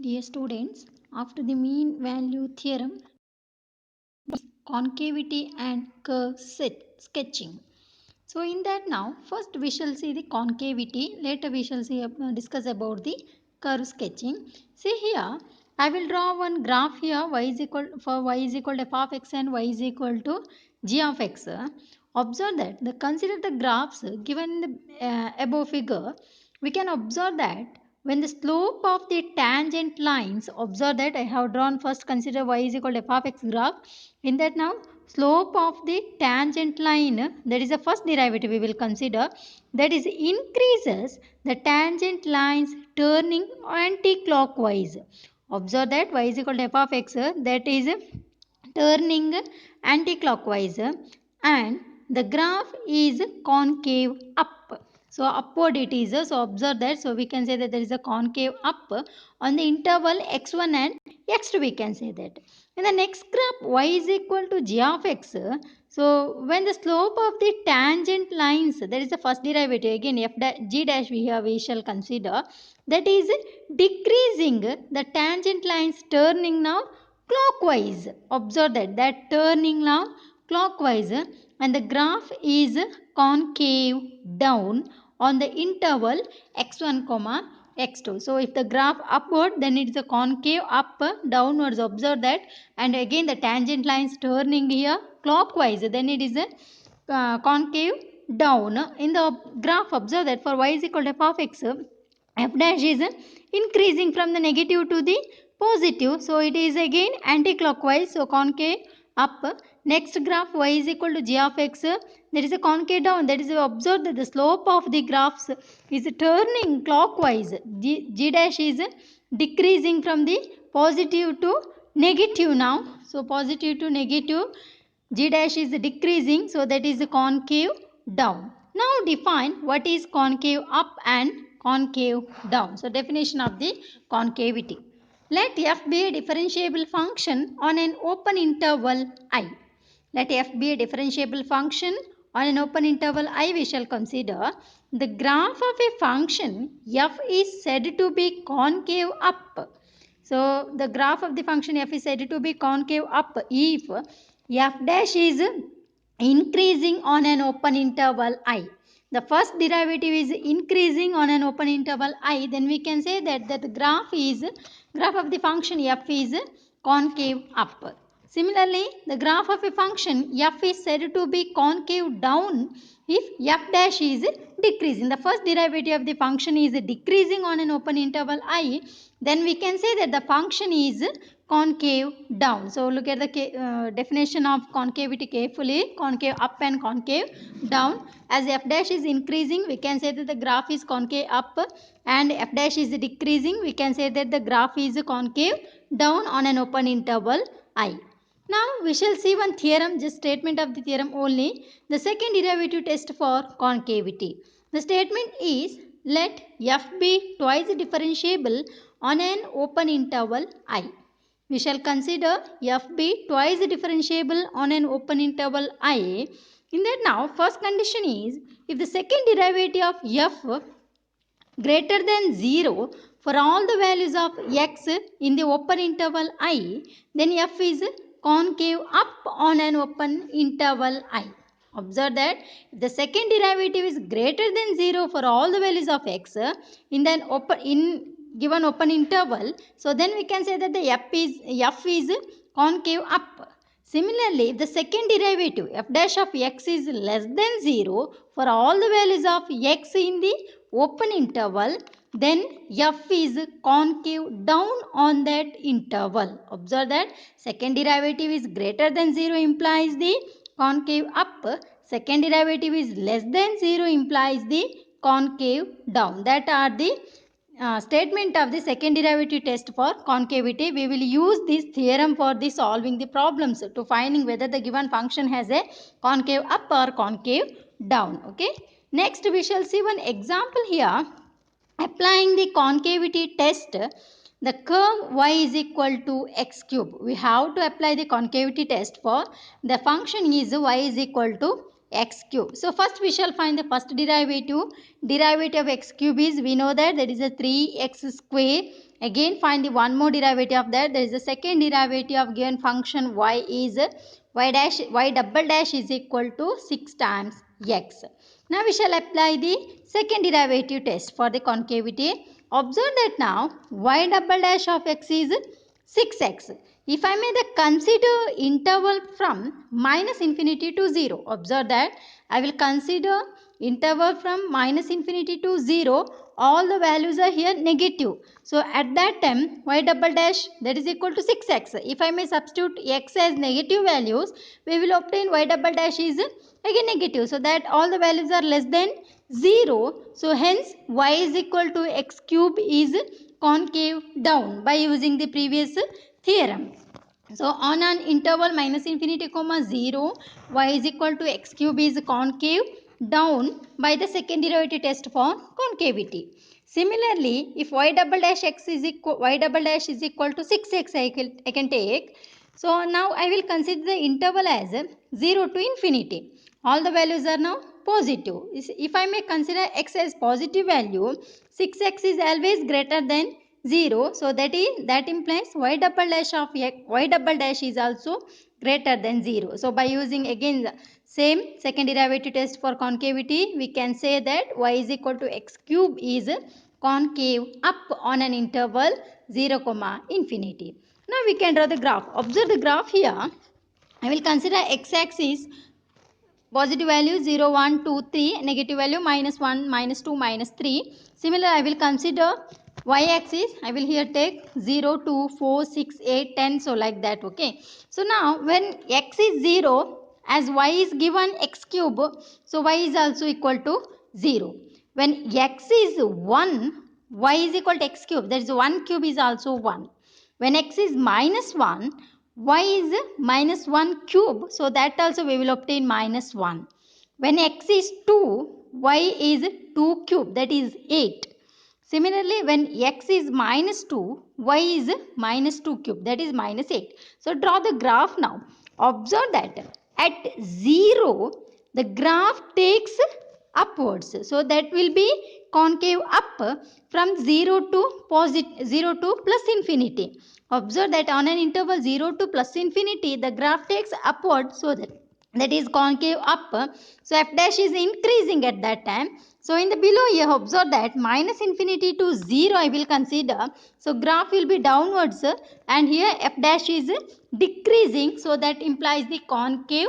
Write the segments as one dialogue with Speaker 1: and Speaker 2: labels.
Speaker 1: Dear students, after the mean value theorem, concavity and curve sketching. So in that now, first we shall see the concavity, later we shall see discuss about the curve sketching. See here, I will draw one graph here, y is equal to f of x and y is equal to g of x. Observe that, consider the graphs given in the above figure. We can observe that when the slope of the tangent lines, observe that I have drawn first, consider y is equal to f of x graph. In that now, slope of the tangent line, that is the first derivative we will consider, that is increases the tangent lines turning anti-clockwise. Observe that y is equal to f of x, that is turning anti-clockwise, and the graph is concave up. So upward it is. So observe that. So we can say that there is a concave up on the interval x1 and x2, we can say that. In the next graph, y is equal to g of x. So when the slope of the tangent lines, that is the first derivative, again g dash we shall consider, that is decreasing the tangent lines turning now clockwise. Observe that turning now clockwise, and the graph is concave down on the interval x1 comma x2. So if the graph upward, then it is a concave up, downwards. Observe that, and again the tangent lines turning here clockwise, then it is a concave down. In the graph, observe that for y is equal to f of x, f dash is increasing from the negative to the positive. So it is again anti-clockwise. So concave up. Next graph, y is equal to g of x. There is a concave down. That is, observe that the slope of the graphs is turning clockwise. G dash is decreasing from the positive to negative now. So positive to negative. G dash is decreasing. So that is concave down. Now define what is concave up and concave down. So definition of the concavity. Let f be a differentiable function on an open interval I. Let f be a differentiable function on an open interval I. We shall consider the graph of a function f is said to be concave up. So the graph of the function f is said to be concave up if f dash is increasing on an open interval I. The first derivative is increasing on an open interval I, then we can say that the graph of the function f is concave up. Similarly, the graph of a function f is said to be concave down if f dash is decreasing. The first derivative of the function is decreasing on an open interval I, then we can say that the function is concave down. So look at the definition of concavity carefully. Concave up and concave down. As f dash is increasing, we can say that the graph is concave up, and f dash is decreasing, we can say that the graph is concave down on an open interval I. Now we shall see one theorem, just statement of the theorem only. The second derivative test for concavity. The statement is, let f be twice differentiable on an open interval I. We shall consider f be twice differentiable on an open interval I. In that now, first condition is, if the second derivative of f greater than 0 for all the values of x in the open interval I, then f is concave up on an open interval I. Observe that if the second derivative is greater than 0 for all the values of x in given open interval, so then we can say that the f is concave up. Similarly, if the second derivative f dash of x is less than 0 for all the values of x in the open interval, then f is concave down on that interval. Observe that second derivative is greater than 0 implies the concave up. Second derivative is less than 0 implies the concave down. That are the statement of the second derivative test for concavity. We will use this theorem for the solving the problems to finding whether the given function has a concave up or concave down. Okay. Next we shall see one example here. Applying the concavity test, the curve y is equal to x cube. We have to apply the concavity test for the function is y is equal to x cube. So first we shall find the first derivative. Derivative of x cube is, we know that is a 3x square. Again find the one more derivative of that. There is a second derivative of given function y is y double dash is equal to 6 times x. Now we shall apply the second derivative test for the concavity. Observe that now y double dash of x is 6x. If I may consider interval from minus infinity to 0, observe that I will consider interval from minus infinity to 0, all the values are here negative. So at that time y double dash that is equal to 6x. If I may substitute x as negative values, we will obtain y double dash is again negative. So that all the values are less than 0. So hence y is equal to x cube is concave down by using the previous theorem. So on an interval minus infinity comma 0, y is equal to x cube is concave down by the second derivative test for concavity. Similarly, if y double dash is equal to 6x I can take. So now I will consider the interval as 0 to infinity. All the values are now positive. If I may consider x as positive value, 6x is always greater than 0. So that implies y double dash of x, y double dash is also greater than 0. So by using again the same second derivative test for concavity, we can say that y is equal to x cube is concave up on an interval 0 comma infinity. Now we can draw the graph. Observe the graph here. I will consider x-axis positive value 0, 1, 2, 3, negative value minus 1, minus 2, minus 3. Similar, I will consider y-axis. I will here take 0, 2, 4, 6, 8, 10. So like that. Okay. So now when x is 0, as y is given x cube, so y is also equal to 0. When x is 1, y is equal to x cube. That is 1 cube is also 1. When x is minus 1, y is minus 1 cube. So that also we will obtain minus 1. When x is 2, y is 2 cube. That is 8. Similarly, when x is minus 2, y is minus 2 cube. That is minus 8. So draw the graph now. Observe that at 0, the graph takes upwards. So that will be concave up from 0 to 0 to plus infinity. Observe that on an interval 0 to plus infinity, the graph takes upward, so that is concave up. So f dash is increasing at that time. So in the below here, observe that minus infinity to 0 I will consider. So graph will be downwards and here f dash is decreasing. So that implies the concave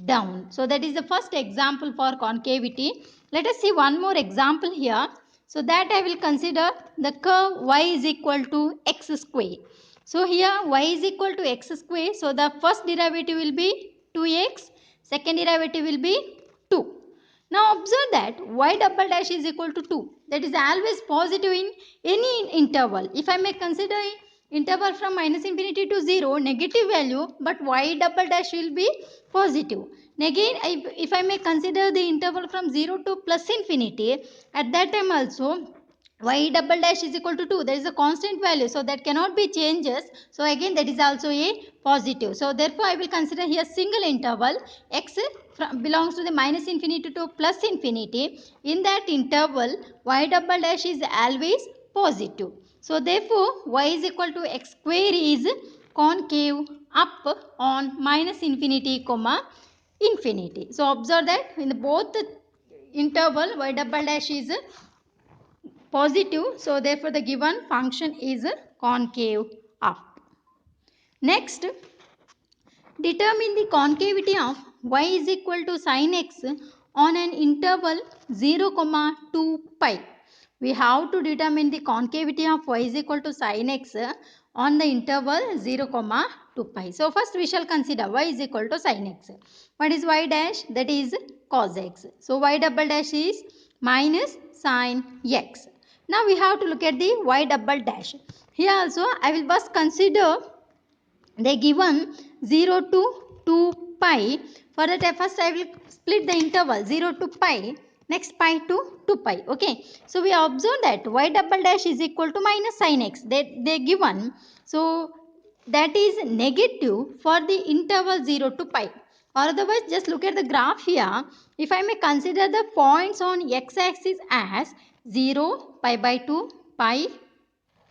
Speaker 1: down. So that is the first example for concavity. Let us see one more example here. So that I will consider the curve y is equal to x square. So here y is equal to x square. So the first derivative will be 2x. Second derivative will be 2. Now observe that y double dash is equal to 2. That is always positive in any interval. If I may consider interval from minus infinity to 0, negative value, but y double dash will be positive. Again, if I may consider the interval from 0 to plus infinity, at that time also y double dash is equal to 2. There is a constant value, so that cannot be changes. So again that is also a positive. So therefore I will consider here single interval x belongs to the minus infinity to plus infinity. In that interval y double dash is always positive. So therefore y is equal to x square is concave up on minus infinity comma infinity. So observe that in both interval y double dash is positive. So therefore the given function is concave up. Next, determine the concavity of y is equal to sin x on an interval 0, 2 pi. We have to determine the concavity of y is equal to sin x on the interval 0, 2 pi. So first we shall consider y is equal to sin x. What is y dash? That is cos x. So y double dash is minus sin x. Now we have to look at the y double dash. Here also I will first consider they given 0 to 2 pi. For that first I will split the interval 0 to pi, next pi to 2 pi. Okay. So we observe that y double dash is equal to minus sin x. They given. So that is negative for the interval 0 to pi. Or otherwise, just look at the graph here. If I may consider the points on x-axis as 0, pi by 2, pi,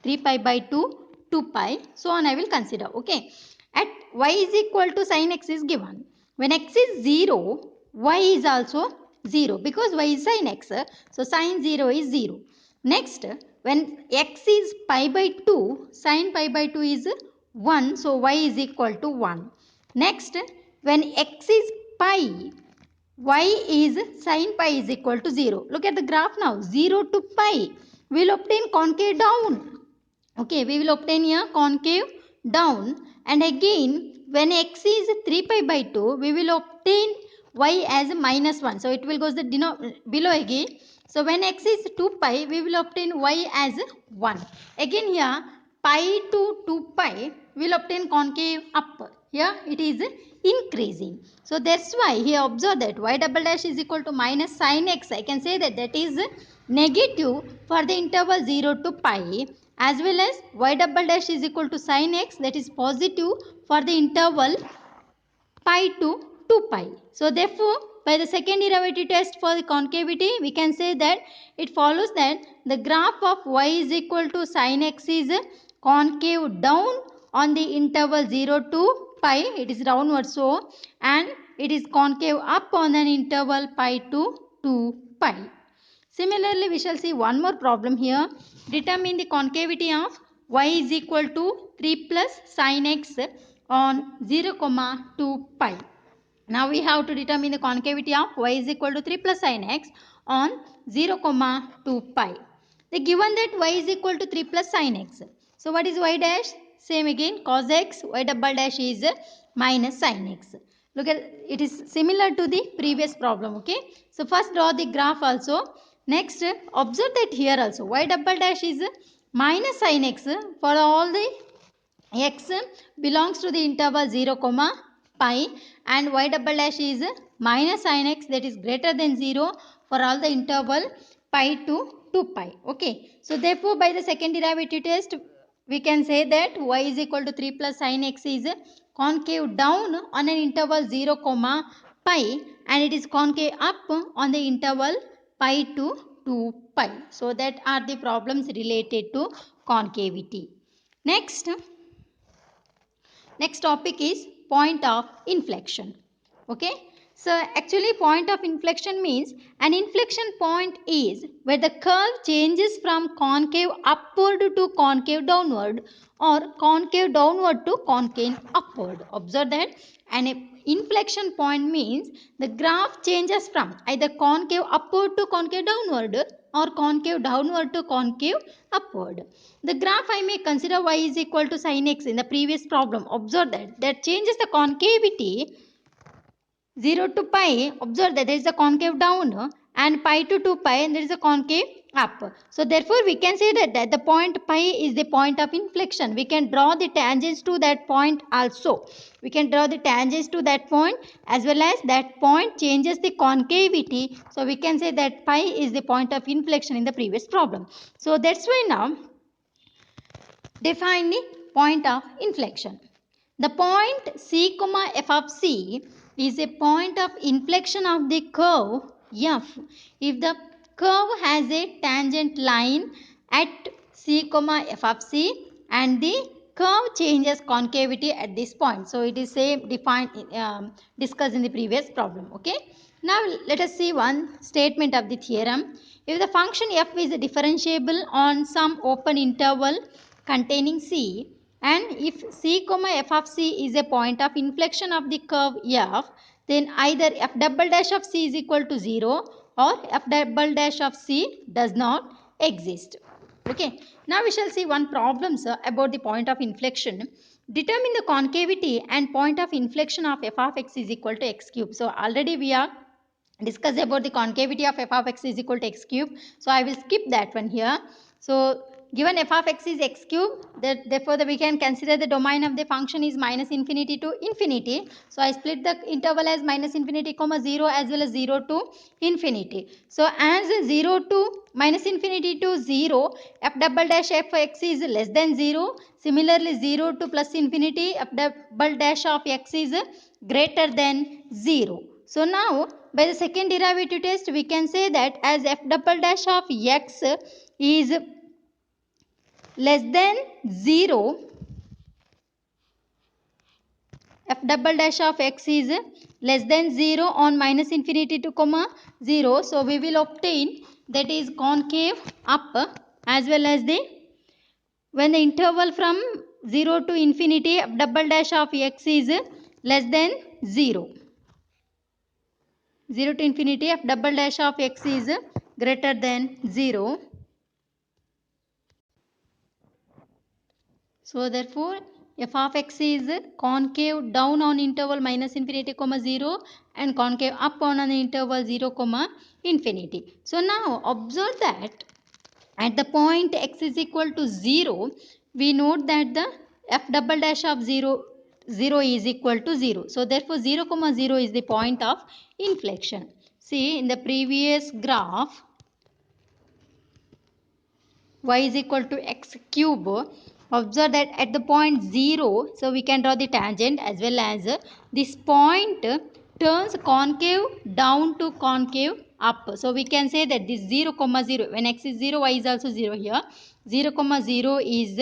Speaker 1: 3 pi by 2, 2 pi, so on I will consider. Okay. At y is equal to sin x is given. When x is 0, y is also 0 because y is sin x. So sin 0 is 0. Next, when x is pi by 2, sin pi by 2 is 1. So y is equal to 1. Next, when x is pi, y is sin pi is equal to 0. Look at the graph now. 0 to pi. We will obtain concave down. Okay, we will obtain a concave down. And again, when x is 3 pi by 2, we will obtain y as minus 1. So it will go the below again. So when x is 2 pi, we will obtain y as 1. Again here, pi to 2 pi, we will obtain concave up. Here it is increasing. So that's why here observe that y double dash is equal to minus sin x. I can say that that is negative for the interval 0 to pi, as well as y double dash is equal to sin x, that is positive for the interval pi to 2 pi. So therefore, by the second derivative test for the concavity, we can say that it follows that the graph of y is equal to sin x is concave down on the interval 0 to pi, it is downward so, and it is concave up on an interval pi to 2 pi. Similarly, we shall see one more problem here. Determine the concavity of y is equal to 3 plus sin x on 0, 2 pi. Now we have to determine the concavity of y is equal to 3 plus sin x on 0, 2 pi. They given that y is equal to 3 plus sin x. So what is y dash? Same again, cos x, y double dash is minus sin x. Look at it is similar to the previous problem. Okay. So first draw the graph also. Next, observe that here also y double dash is minus sin x for all the x belongs to the interval 0, pi, and y double dash is minus sin x, that is greater than 0 for all the interval pi to 2 pi. Okay. So therefore, by the second derivative test, we can say that y is equal to 3 plus sin x is concave down on an interval 0, pi, and it is concave up on the interval pi to 2 pi. So that are the problems related to concavity. Next topic is point of inflection. Okay. So actually point of inflection means an inflection point is where the curve changes from concave upward to concave downward or concave downward to concave upward. Observe that an inflection point means the graph changes from either concave upward to concave downward or concave downward to concave upward. The graph I may consider y is equal to sin x in the previous problem. Observe that changes the concavity 0 to pi. Observe that there is a concave down and pi to 2 pi and there is a concave up. So therefore we can say that the point pi is the point of inflection. We can draw the tangents to that point also. We can draw the tangents to that point as well as that point changes the concavity. So we can say that pi is the point of inflection in the previous problem. So that's why now define the point of inflection. The point c, f of c is a point of inflection of the curve f if the curve has a tangent line at c, f of c and the curve changes concavity at this point. So it is same defined discussed in the previous problem. Okay. Now let us see one statement of the theorem. If the function f is differentiable on some open interval containing c, and if c, f of c is a point of inflection of the curve f, then either f double dash of c is equal to 0 or f double dash of c does not exist. Okay. Now we shall see one problem about the point of inflection. Determine the concavity and point of inflection of f of x is equal to x cube. So already we are discussed about the concavity of f of x is equal to x cube. So I will skip that one here. So given f of x is x cube, therefore we can consider the domain of the function is minus infinity to infinity. So I split the interval as minus infinity comma 0 as well as 0 to infinity. So as 0 to minus infinity to 0, f double dash f x is less than 0. Similarly 0 to plus infinity, f double dash of x is greater than 0. So now by the second derivative test we can say that as f double dash of x is less than 0, f double dash of x is less than 0 on minus infinity to comma 0. So we will obtain that is concave up as well as the when the interval from 0 to infinity f double dash of x is less than 0. 0 to infinity f double dash of x is greater than 0. So therefore f of x is concave down on interval minus infinity comma 0 and concave up on an interval 0 comma infinity. So now observe that at the point x is equal to 0, we note that the f double dash of 0 is equal to 0. So therefore 0 comma 0 is the point of inflection. See in the previous graph y is equal to x cube. Observe that at the point 0, so we can draw the tangent as well as this point turns concave down to concave up. So we can say that this 0 comma 0, when x is 0, y is also 0 here. 0 comma 0 is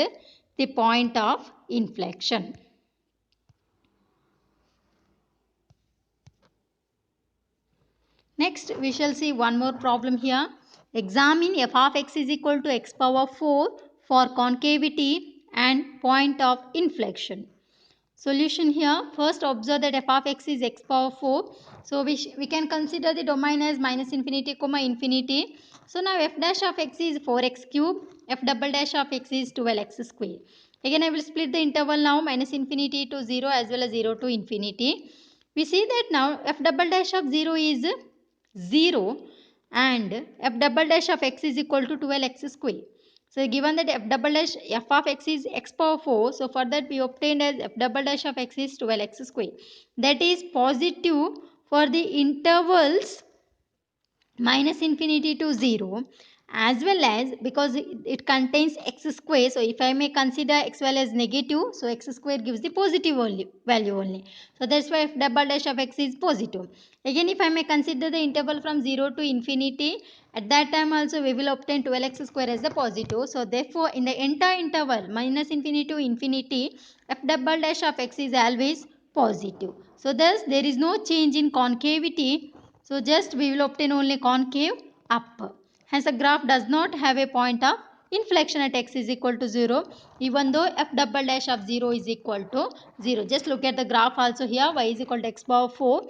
Speaker 1: the point of inflection. Next, we shall see one more problem here. Examine f of x is equal to x power 4 for concavity and point of inflection. Solution here, first observe that f of x is x power 4. So we can consider the domain as minus infinity comma infinity. So now f dash of x is 4x cube, f double dash of x is 12x square. Again I will split the interval now minus infinity to 0 as well as 0 to infinity. We see that now f double dash of 0 is 0 and f double dash of x is equal to 12x square. So given that f double dash f of x is x power 4, so for that we obtained as f double dash of x is 12x square. That is positive for the intervals minus infinity to 0 as well as because it contains x square. So if I may consider x value as negative, so x square gives the positive value only. So that's why f double dash of x is positive. Again if I may consider the interval from 0 to infinity, at that time also we will obtain 12x square as the positive. So therefore in the entire interval minus infinity to infinity, f double dash of x is always positive. So thus there is no change in concavity. So just we will obtain only concave up. Hence the graph does not have a point of inflection at x is equal to 0 even though f double dash of 0 is equal to 0. Just look at the graph also here, y is equal to x power 4.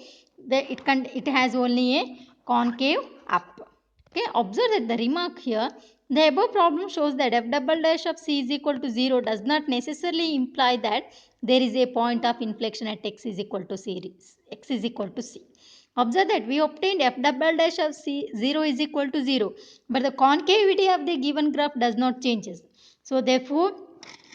Speaker 1: It has only a concave up. Okay, observe that the remark here, the above problem shows that f double dash of c is equal to 0 does not necessarily imply that there is a point of inflection at x is equal to c. X is equal to c. Observe that we obtained f double dash of c 0 is equal to 0, but the concavity of the given graph does not changes. So therefore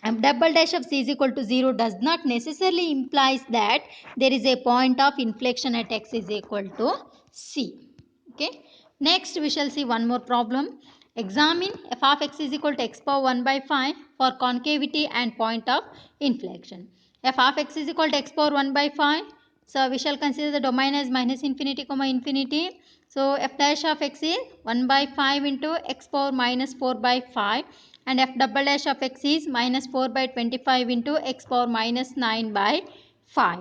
Speaker 1: f double dash of c is equal to 0 does not necessarily implies that there is a point of inflection at x is equal to c. Okay. Next we shall see one more problem. Examine f of x is equal to x power 1 by 5 for concavity and point of inflection. F of x is equal to x power 1 by 5. So we shall consider the domain as minus infinity comma infinity. So f dash of x is 1 by 5 into x power minus 4 by 5 and f double dash of x is minus 4 by 25 into x power minus 9 by 5.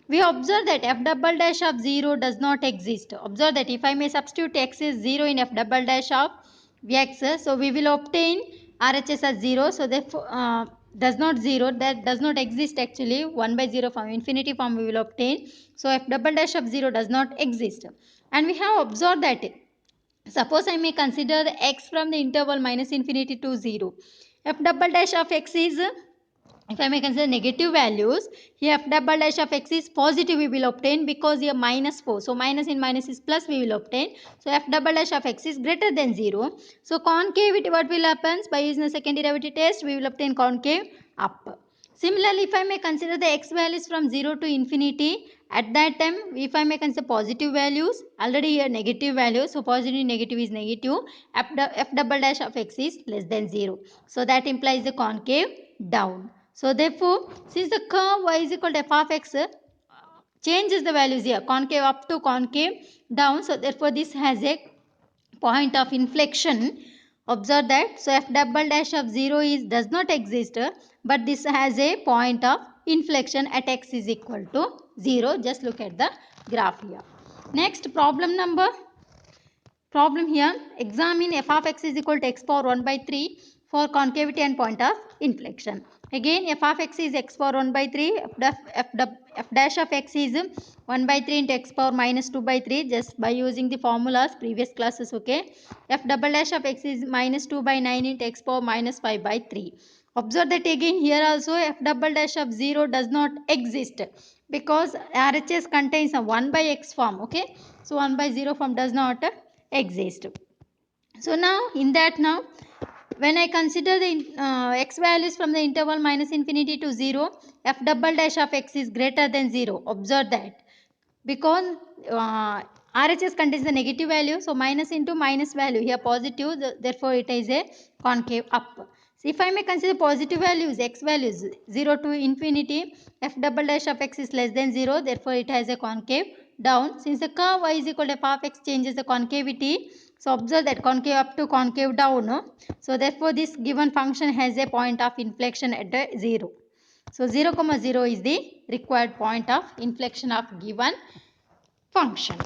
Speaker 1: We observe that f double dash of 0 does not exist. Observe that if I may substitute x is 0 in f double dash of x, so we will obtain RHS as 0. So therefore does not 0, that does not exist actually. 1 by 0 form, infinity form we will obtain. So f double dash of 0 does not exist. And we have observed that suppose I may consider the x from the interval minus infinity to 0. F double dash of x is if I may consider negative values, here f double dash of x is positive we will obtain, because here minus 4. So minus in minus is plus we will obtain. So f double dash of x is greater than 0. So concavity, what will happen? By using the second derivative test, we will obtain concave up. Similarly, if I may consider the x values from 0 to infinity, at that time, if I may consider positive values, already here negative values, so positive negative is negative, f double dash of x is less than 0. So that implies the concave down. So therefore, since the curve y is equal to f of x changes the values here, concave up to concave down, so therefore this has a point of inflection. Observe that. So f double dash of 0 is does not exist, but this has a point of inflection at x is equal to 0. Just look at the graph here. Next problem here, examine f of x is equal to x power 1 by 3 for concavity and point of inflection. Again, f of x is x power 1 by 3, f dash of x is 1 by 3 into x power minus 2 by 3, just by using the formulas previous classes, okay. F double dash of x is minus 2 by 9 into x power minus 5 by 3. Observe that again here also f double dash of 0 does not exist, because RHS contains a 1 by x form, okay. So 1 by 0 form does not exist. So now in that, now when I consider the x values from the interval minus infinity to 0, f double dash of x is greater than 0. Observe that, because RHS contains the negative value, so minus into minus value here positive, therefore it is a concave up. So if I may consider positive values, x values 0 to infinity, f double dash of x is less than 0, therefore it has a concave down. Since the curve y is equal to f of x changes the concavity, so observe that concave up to concave down, no? So therefore this given function has a point of inflection at 0. So 0, 0 is the required point of inflection of given function.